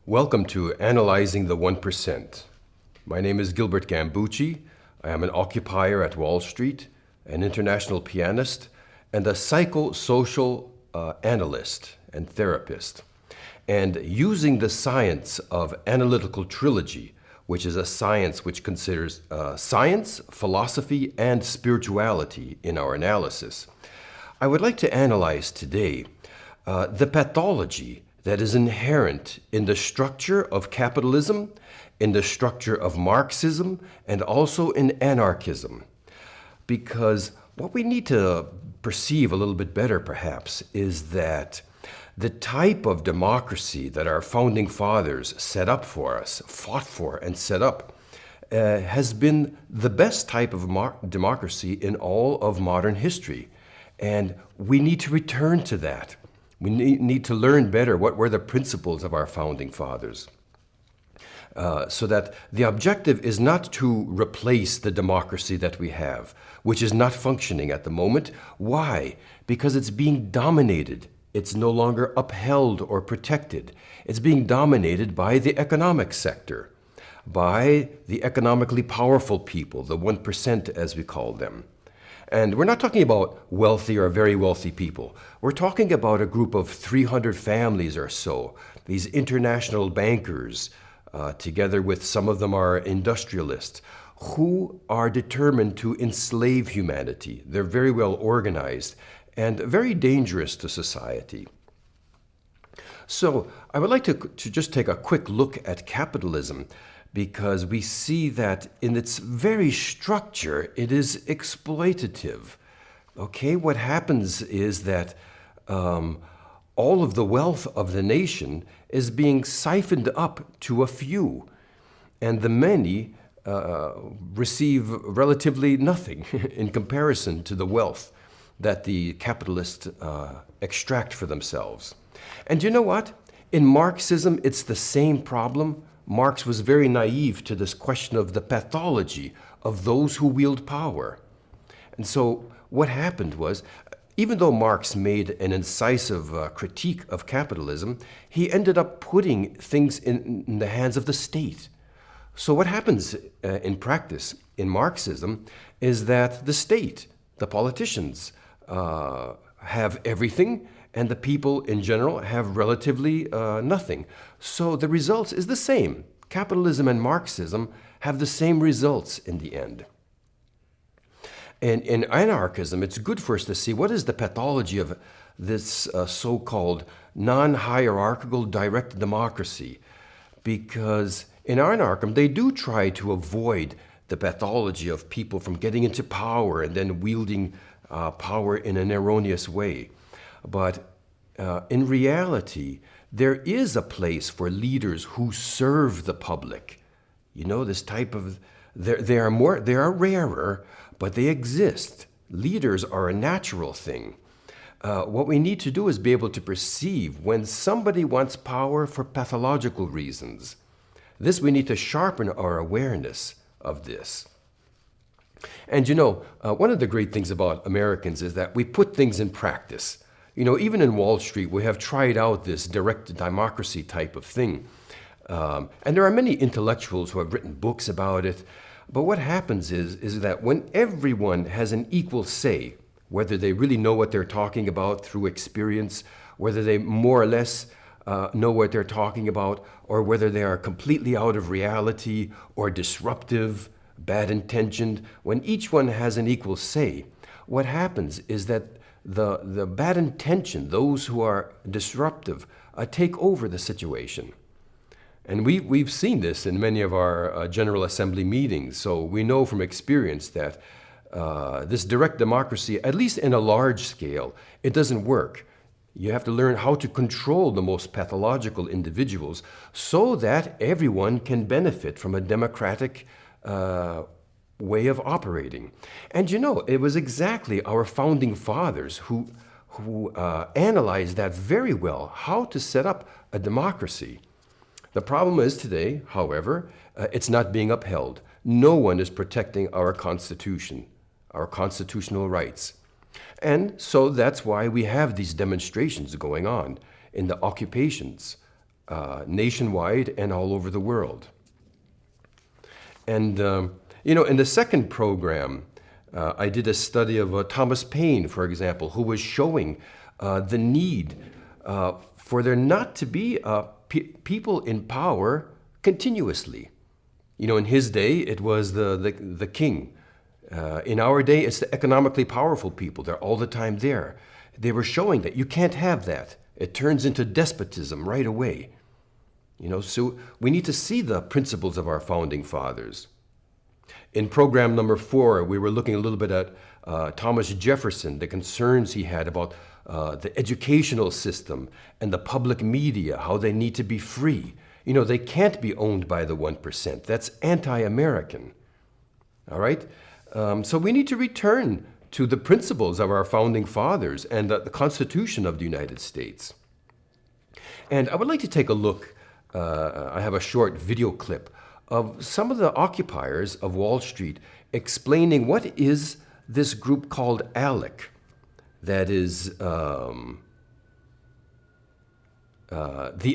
Welcome to Analyzing the 1%. My name is Gilbert Gambucci. I am an occupier at Wall Street, an international pianist, and a psychosocial analyst and therapist. And using the science of analytical trilogy, which is a science which considers science, philosophy, and spirituality in our analysis, I would like to analyze today the pathology that is inherent in the structure of capitalism, in the structure of Marxism, and also in anarchism. Because what we need to perceive a little bit better, perhaps, is that the type of democracy that our founding fathers set up for us, fought for and set up, has been the best type of democracy in all of modern history. And we need to return to that. We need to learn better what were the principles of our founding fathers. So that the objective is not to replace the democracy that we have, which is not functioning at the moment. Why? Because it's being dominated. It's no longer upheld or protected. It's being dominated by the economic sector, by the economically powerful people, the 1% as we call them. And we're not talking about wealthy or very wealthy people. We're talking about a group of 300 families or so, these international bankers, together with some of them are industrialists, who are determined to enslave humanity. They're very well organized and very dangerous to society. So I would like to just take a quick look at capitalism, because we see that in its very structure, it is exploitative. Okay, what happens is that all of the wealth of the nation is being siphoned up to a few, and the many receive relatively nothing in comparison to the wealth that the capitalists extract for themselves. And you know what? In Marxism, it's the same problem. Marx was very naive to this question of the pathology of those who wield power. And so what happened was, even though Marx made an incisive critique of capitalism, he ended up putting things in the hands of the state. So what happens in practice in Marxism is that the state, the politicians, have everything, and the people in general have relatively nothing. So the results is the same. Capitalism and Marxism have the same results in the end. And in anarchism, it's good for us to see what is the pathology of this so-called non-hierarchical direct democracy. Because in anarchism, they do try to avoid the pathology of people from getting into power and then wielding power in an erroneous way. But in reality, there is a place for leaders who serve the public. You know, this type of, they are rarer, but they exist. Leaders are a natural thing. What we need to do is be able to perceive when somebody wants power for pathological reasons. This, we need to sharpen our awareness of this. And you know, one of the great things about Americans is that we put things in practice. You know, even in Wall Street, we have tried out this direct democracy type of thing. And there are many intellectuals who have written books about it. But what happens is that when everyone has an equal say, whether they really know what they're talking about through experience, whether they more or less know what they're talking about, or whether they are completely out of reality or disruptive, bad-intentioned, when each one has an equal say, what happens is that the bad intention, those who are disruptive, take over the situation. And we've seen this in many of our General Assembly meetings. So we know from experience that this direct democracy, at least in a large scale, it doesn't work. You have to learn how to control the most pathological individuals so that everyone can benefit from a democratic way of operating. And you know, it was exactly our founding fathers who analyzed that very well, how to set up a democracy. The problem is today, however, it's not being upheld. No one is protecting our Constitution, our constitutional rights. And so that's why we have these demonstrations going on in the occupations nationwide and all over the world. And, you know, in the second program, I did a study of Thomas Paine, for example, who was showing the need for there not to be people in power continuously. You know, in his day, it was the king. In our day, it's the economically powerful people. They're all the time there. They were showing that you can't have that. It turns into despotism right away. You know, so we need to see the principles of our founding fathers. In program number 4, we were looking a little bit at Thomas Jefferson, the concerns he had about the educational system and the public media, how they need to be free. You know, they can't be owned by the 1%. That's anti-American. All right? So we need to return to the principles of our founding fathers and the Constitution of the United States. And I would like to take a look, I have a short video clip of some of the occupiers of Wall Street explaining what is this group called ALEC, that is the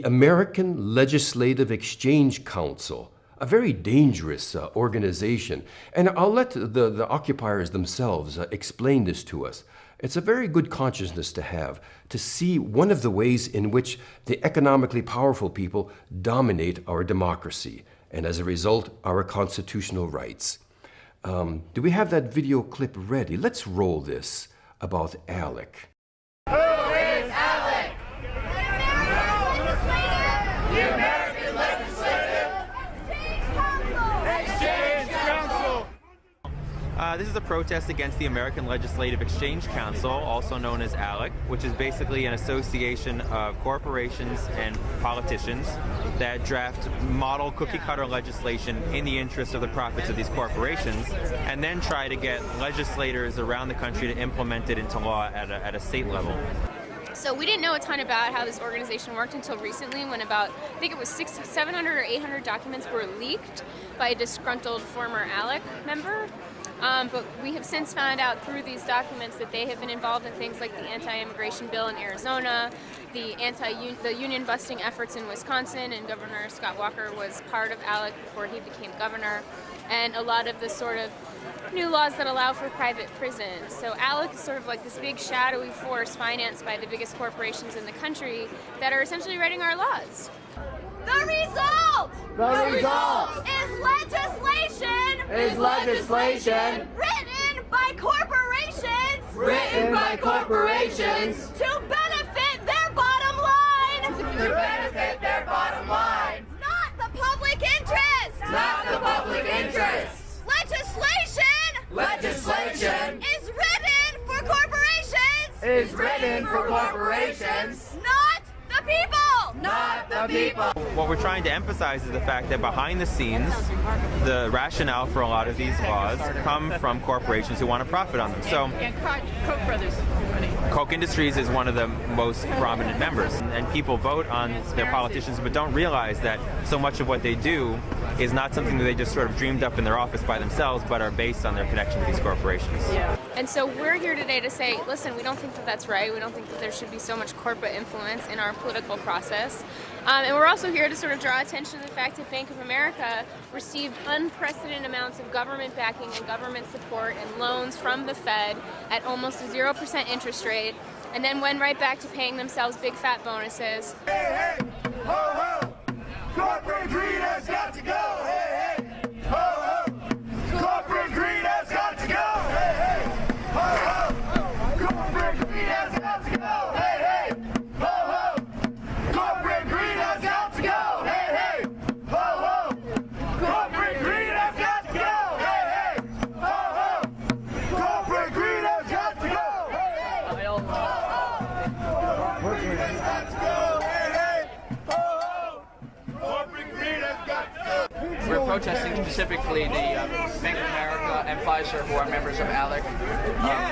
American Legislative Exchange Council, a very dangerous organization. And I'll let the occupiers themselves explain this to us. It's a very good consciousness to have, to see one of the ways in which the economically powerful people dominate our democracy, and as a result, our constitutional rights. Do we have that video clip ready? Let's roll this about ALEC. Who is ALEC? The American Legislative Exchange Council. This is a protest against the American Legislative Exchange Council, also known as ALEC, which is basically an association of corporations and politicians that draft model cookie-cutter legislation in the interest of the profits of these corporations, and then try to get legislators around the country to implement it into law at a state level. So we didn't know a ton about how this organization worked until recently, when about, I think it was 700 or 800 documents were leaked by a disgruntled former ALEC member. But we have since found out through these documents that they have been involved in things like the anti-immigration bill in Arizona, the union-busting efforts in Wisconsin, and Governor Scott Walker was part of ALEC before he became governor, and a lot of the sort of new laws that allow for private prisons. So ALEC is sort of like this big shadowy force financed by the biggest corporations in the country that are essentially writing our laws. The result is legislation written by corporations to benefit their bottom line. Not the public interest. Legislation is written for corporations. Not the people. What we're trying to emphasize is the fact that behind the scenes, the rationale for a lot of these laws come from corporations who want to profit on them. So, And Koch brothers. Koch Industries is one of the most prominent members, and people vote on their politicians but don't realize that so much of what they do is not something that they just sort of dreamed up in their office by themselves, but are based on their connection to these corporations. Yeah. And so we're here today to say, listen, we don't think that that's right. We don't think that there should be so much corporate influence in our political process. And we're also here to sort of draw attention to the fact that Bank of America received unprecedented amounts of government backing and government support and loans from the Fed at almost a 0% interest rate, and then went right back to paying themselves big fat bonuses. Hey, hey, ho, ho. Corporate greed has got to go. Hey, hey, ho, ho. Corporate greed has got to go. Hey, hey, ho, ho. Corporate greed has got to go. Hey, hey, ho, ho. Corporate greed has got to go. Hey, hey, ho, ho. Corporate greed has got to go. Hey, hey, ho, ho. Corporate greed has got to go. Hey, hey, ho, ho. Corporate greed has got to go. Hey, hey, ho, ho. Corporate protesting specifically the Bank of America and Pfizer, who are members of ALEC,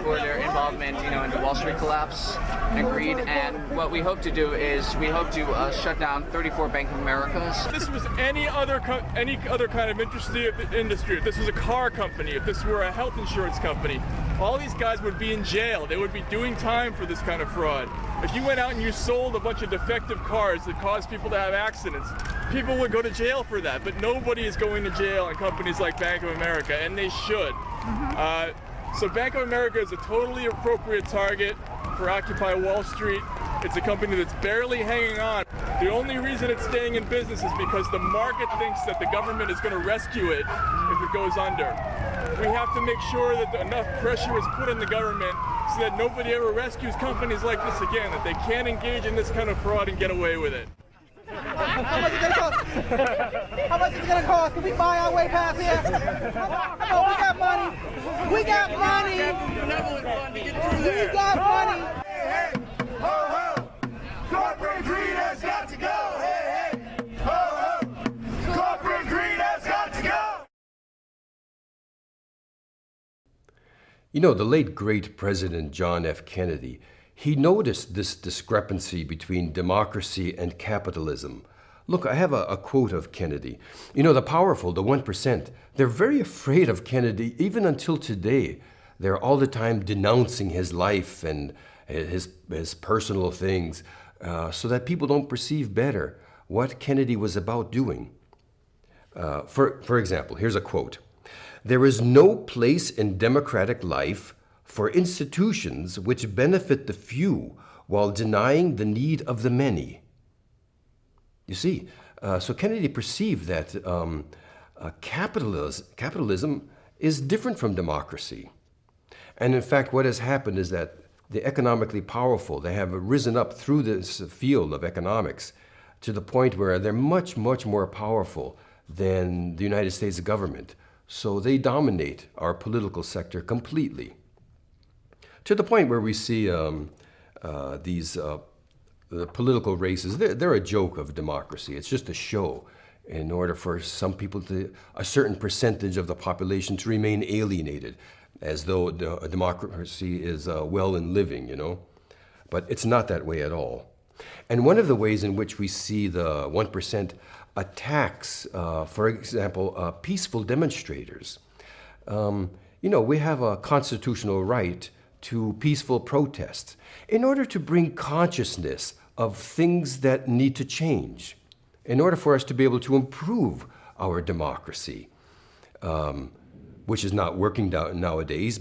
for their involvement, in the Wall Street collapse and greed. And what we hope to do is we hope to shut down 34 Bank of Americas. If this was any other kind of industry, if this was a car company, if this were a health insurance company, all these guys would be in jail. They would be doing time for this kind of fraud. If you went out and you sold a bunch of defective cars that caused people to have accidents, people would go to jail for that. But nobody is going to jail in companies like Bank of America, and they should. So Bank of America is a totally appropriate target for Occupy Wall Street. It's a company that's barely hanging on. The only reason it's staying in business is because the market thinks that the government is going to rescue it if it goes under. We have to make sure that enough pressure is put on the government so that nobody ever rescues companies like this again, that they can't engage in this kind of fraud and get away with it. How much is it gonna cost? How much is it gonna cost? Can we buy our way past here? Come on, we got money. We got money. We got money. Hey, hey, ho, ho. Corporate greed has got to go. Hey, hey, ho, ho. Corporate greed has got to go. The late great President John F. Kennedy, he noticed this discrepancy between democracy and capitalism. Look, I have a quote of Kennedy. The powerful, the 1%, they're very afraid of Kennedy, even until today. They're all the time denouncing his life and his personal things so that people don't perceive better what Kennedy was about doing. For example, here's a quote. "There is no place in democratic life for institutions which benefit the few while denying the need of the many." You see, so Kennedy perceived that capitalism is different from democracy. And in fact, what has happened is that the economically powerful, they have risen up through this field of economics to the point where they're much, much more powerful than the United States government. So they dominate our political sector completely. To the point where we see the political races, they're a joke of democracy. It's just a show in order for some people a certain percentage of the population to remain alienated, as though democracy is well and living, But it's not that way at all. And one of the ways in which we see the 1% attacks, for example, peaceful demonstrators. We have a constitutional right to peaceful protest in order to bring consciousness of things that need to change, in order for us to be able to improve our democracy, which is not working nowadays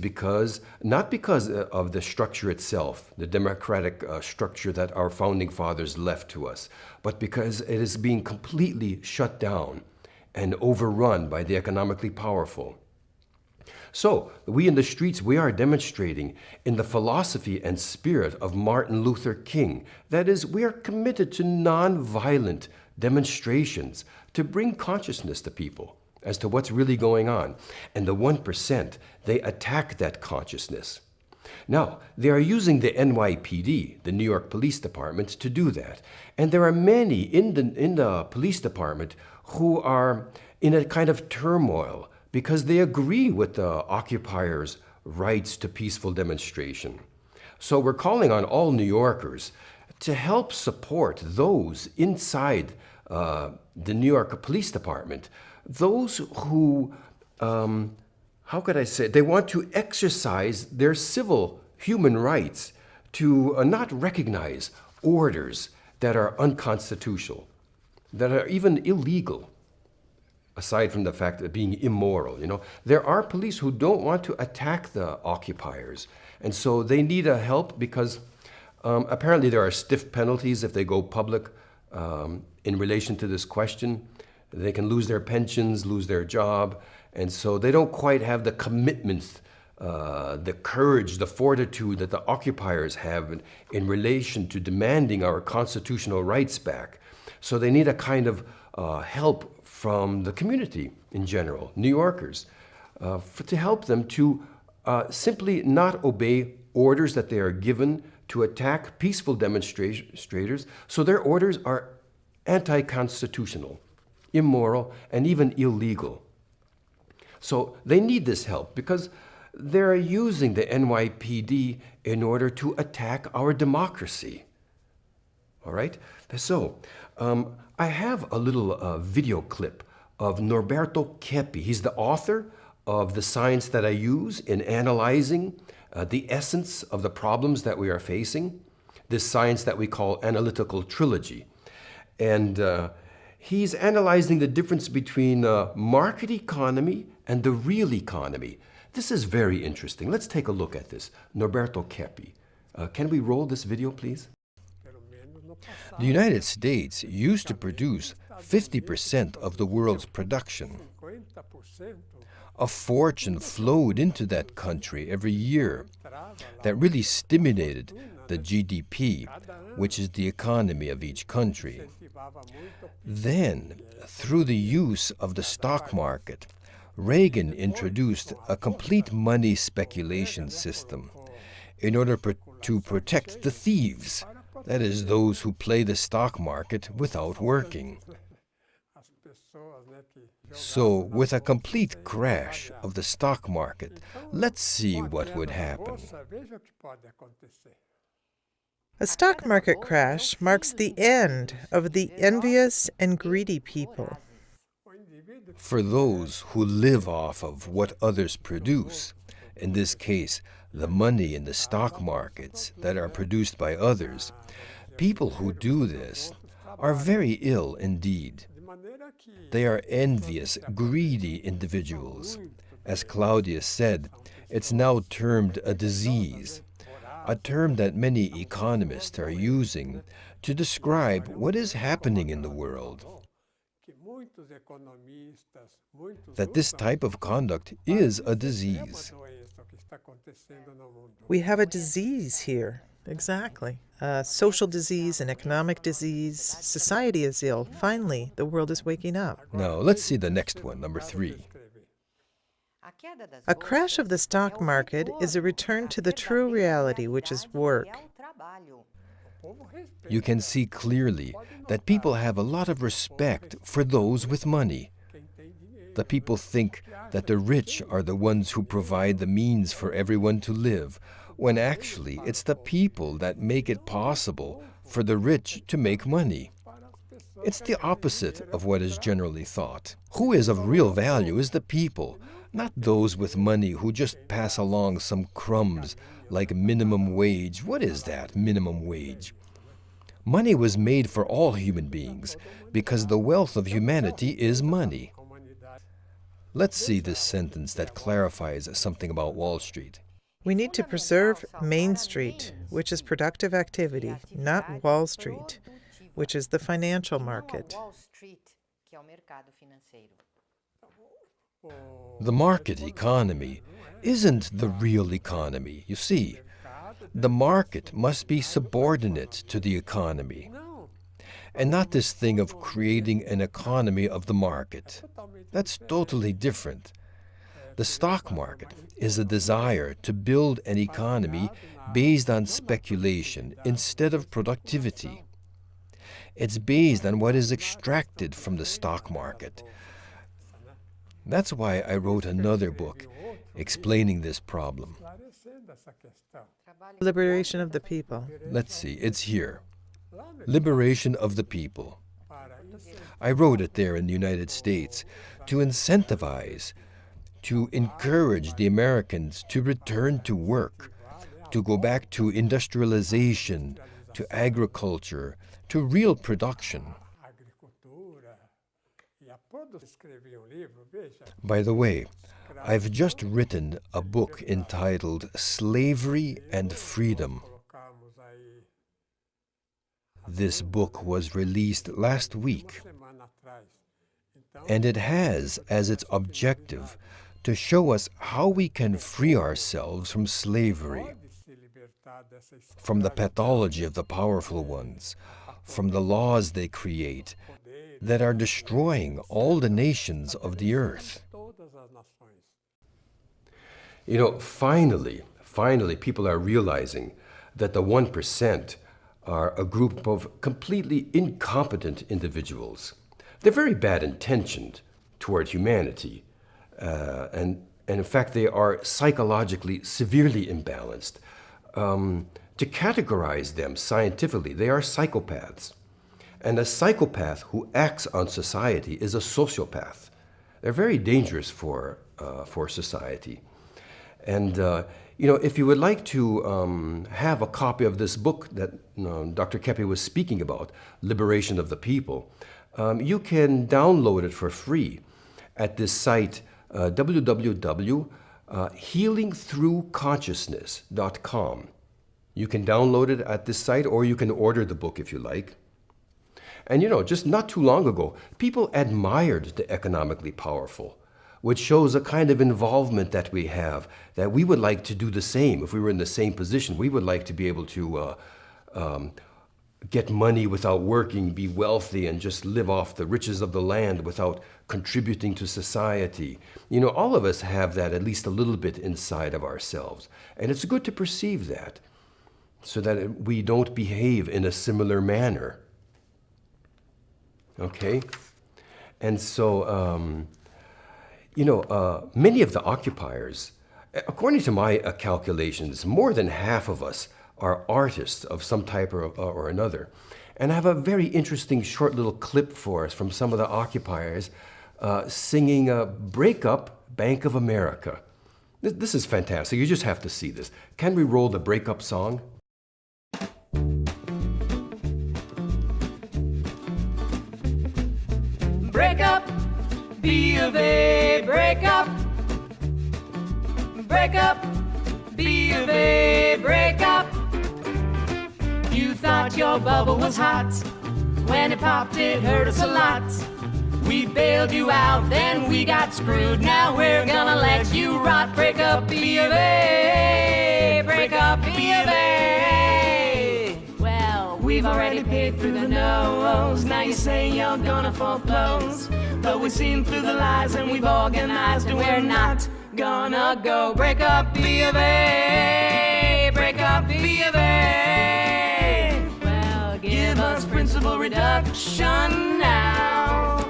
not because of the structure itself, the democratic structure that our founding fathers left to us, but because it is being completely shut down and overrun by the economically powerful. So, we in the streets, we are demonstrating in the philosophy and spirit of Martin Luther King. That is, we are committed to nonviolent demonstrations to bring consciousness to people as to what's really going on. And the 1%, they attack that consciousness. Now, they are using the NYPD, the New York Police Department, to do that. And there are many in the police department who are in a kind of turmoil because they agree with the occupiers' rights to peaceful demonstration. So we're calling on all New Yorkers to help support those inside the New York Police Department, those who, how could I say, they want to exercise their civil human rights to not recognize orders that are unconstitutional, that are even illegal. Aside from the fact of being immoral, there are police who don't want to attack the occupiers. And so they need a help because apparently there are stiff penalties if they go public in relation to this question. They can lose their pensions, lose their job. And so they don't quite have the commitment, the courage, the fortitude that the occupiers have in relation to demanding our constitutional rights back. So they need a kind of help from the community in general, New Yorkers, to help them to simply not obey orders that they are given to attack peaceful demonstrators, so their orders are anti-constitutional. immoral, and even illegal. So they need this help because they're using the NYPD in order to attack our democracy. All right? So I have a little video clip of Norberto Keppe. He's the author of The Science That I Use in Analyzing the Essence of the Problems That We Are Facing, this science that we call analytical trilogy. And he's analyzing the difference between market economy and the real economy. This is very interesting. Let's take a look at this. Norberto Keppe. Can we roll this video, please? The United States used to produce 50% of the world's production. A fortune flowed into that country every year that really stimulated the GDP, which is the economy of each country. Then, through the use of the stock market, Reagan introduced a complete money speculation system in order to protect the thieves, that is, those who play the stock market without working. So, with a complete crash of the stock market, let's see what would happen. A stock market crash marks the end of the envious and greedy people. For those who live off of what others produce, in this case, the money in the stock markets that are produced by others, people who do this are very ill indeed. They are envious, greedy individuals. As Claudius said, it's now termed a disease, a term that many economists are using to describe what is happening in the world. That this type of conduct is a disease. We have a disease here. Exactly. Social disease, an economic disease. Society is ill. Finally, the world is waking up. Now, let's see the next one, number 3. A crash of the stock market is a return to the true reality, which is work. You can see clearly that people have a lot of respect for those with money. The people think that the rich are the ones who provide the means for everyone to live, when actually it's the people that make it possible for the rich to make money. It's the opposite of what is generally thought. Who is of real value is the people, not those with money who just pass along some crumbs like minimum wage. What is that, minimum wage? Money was made for all human beings because the wealth of humanity is money. Let's see this sentence that clarifies something about Wall Street. We need to preserve Main Street, which is productive activity, not Wall Street, which is the financial market. The market economy isn't the real economy. You see, the market must be subordinate to the economy, and not this thing of creating an economy of the market. That's totally different. The stock market is a desire to build an economy based on speculation instead of productivity. It's based on what is extracted from the stock market. That's why I wrote another book explaining this problem. Liberation of the people. Let's see, it's here. Liberation of the people. I wrote it there in the United States to incentivize, to encourage the Americans to return to work, to go back to industrialization, to agriculture, to real production. By the way, I've just written a book entitled Slavery and Freedom. This book was released last week, and it has as its objective to show us how we can free ourselves from slavery, from the pathology of the powerful ones, from the laws they create that are destroying all the nations of the earth. You know, finally, people are realizing that the 1% are a group of completely incompetent individuals. They're very bad intentioned toward humanity. And in fact, they are psychologically severely imbalanced. To categorize them scientifically, they are psychopaths. And a psychopath who acts on society is a sociopath. They're very dangerous for society. And if you would like to have a copy of this book that Dr. Keppe was speaking about, Liberation of the People, you can download it for free at this site, www.healingthroughconsciousness.com. You can download it at this site, or you can order the book if you like. And just not too long ago, people admired the economically powerful, which shows a kind of involvement that we have, that we would like to do the same. If we were in the same position, we would like to be able to get money without working, be wealthy, and just live off the riches of the land without contributing to society. All of us have that at least a little bit inside of ourselves. And it's good to perceive that so that we don't behave in a similar manner. Okay? And so, many of the occupiers, according to my calculations, more than half of us are artists of some type or another. And I have a very interesting short little clip for us from some of the occupiers singing Breakup Bank of America. This is fantastic. You just have to see this. Can we roll the Breakup Song? Break up, B of A, break up. Break up, B of A, break up. You thought your bubble was hot. When it popped, it hurt us a lot. We bailed you out, then we got screwed. Now we're gonna let you rot. Break up, B of A, break up, B of A. Well, we've already paid through the nose. Now you say you're gonna foreclose. But we've seen through the lies and we've organized, and we're not gonna go. Break up, B of A, break up, B of A. Well, give us principal reduction now,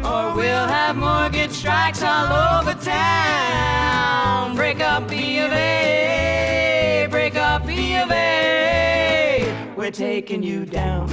or we'll have mortgage strikes all over town. Break up, B of A, break up, B of A. We're taking you down.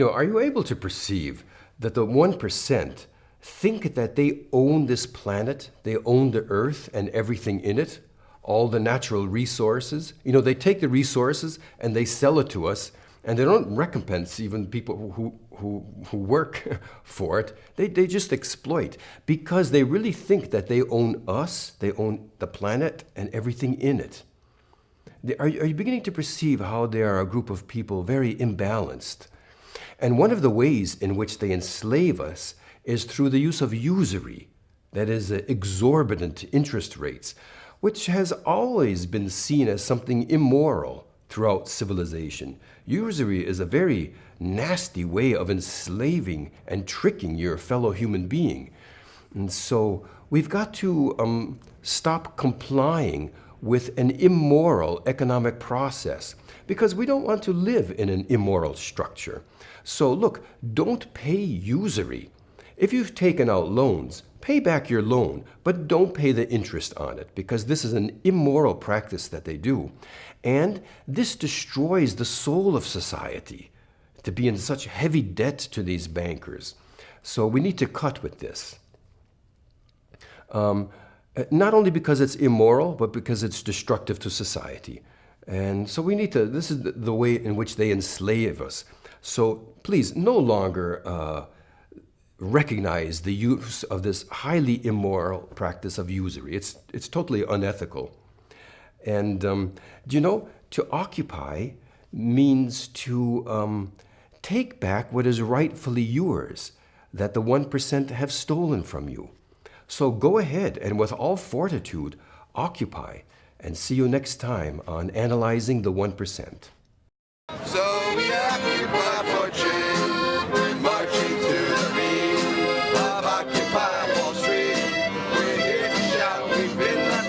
Are you able to perceive that the 1% think that they own this planet, they own the earth and everything in it, all the natural resources? They take the resources and they sell it to us, and they don't recompense even people who work for it. They just exploit, because they really think that they own us, they own the planet and everything in it. Are you beginning to perceive how they are a group of people very imbalanced? And one of the ways in which they enslave us is through the use of usury, that is, exorbitant interest rates, which has always been seen as something immoral throughout civilization. Usury is a very nasty way of enslaving and tricking your fellow human being. And so we've got to stop complying with an immoral economic process, because we don't want to live in an immoral structure. So look, don't pay usury. If you've taken out loans, pay back your loan, but don't pay the interest on it, because this is an immoral practice that they do. And this destroys the soul of society, to be in such heavy debt to these bankers. So we need to cut with this. Not only because it's immoral, but because it's destructive to society. And so we need to, this is the way in which they enslave us. So please, no longer recognize the use of this highly immoral practice of usury. It's totally unethical. And to occupy means to take back what is rightfully yours, that the 1% have stolen from you. So go ahead and with all fortitude, occupy, and see you next time on Analyzing the 1%. So we occupy for change, marching to the beat of Occupy Wall Street. We're here to shout, we've been left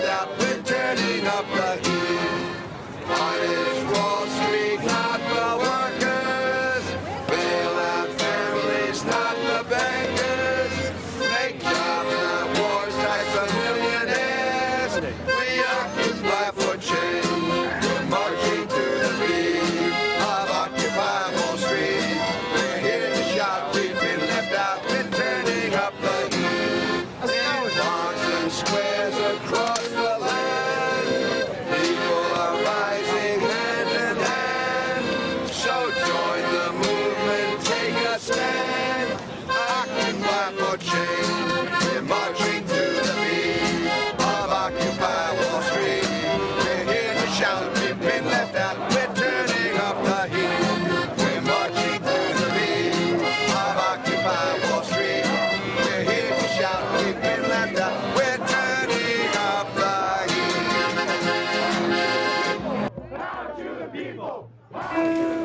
squares across the land. People are rising hand in hand. So join the movement, take a stand. Occupy for change. We're marching to the beat of Occupy Wall Street. We're here to shout, we've been left out. We're turning up the heat. We're marching through the beat of Occupy Wall Street. We're here to shout, we've been left out. We're turning up the heat. Power to the people. Power to the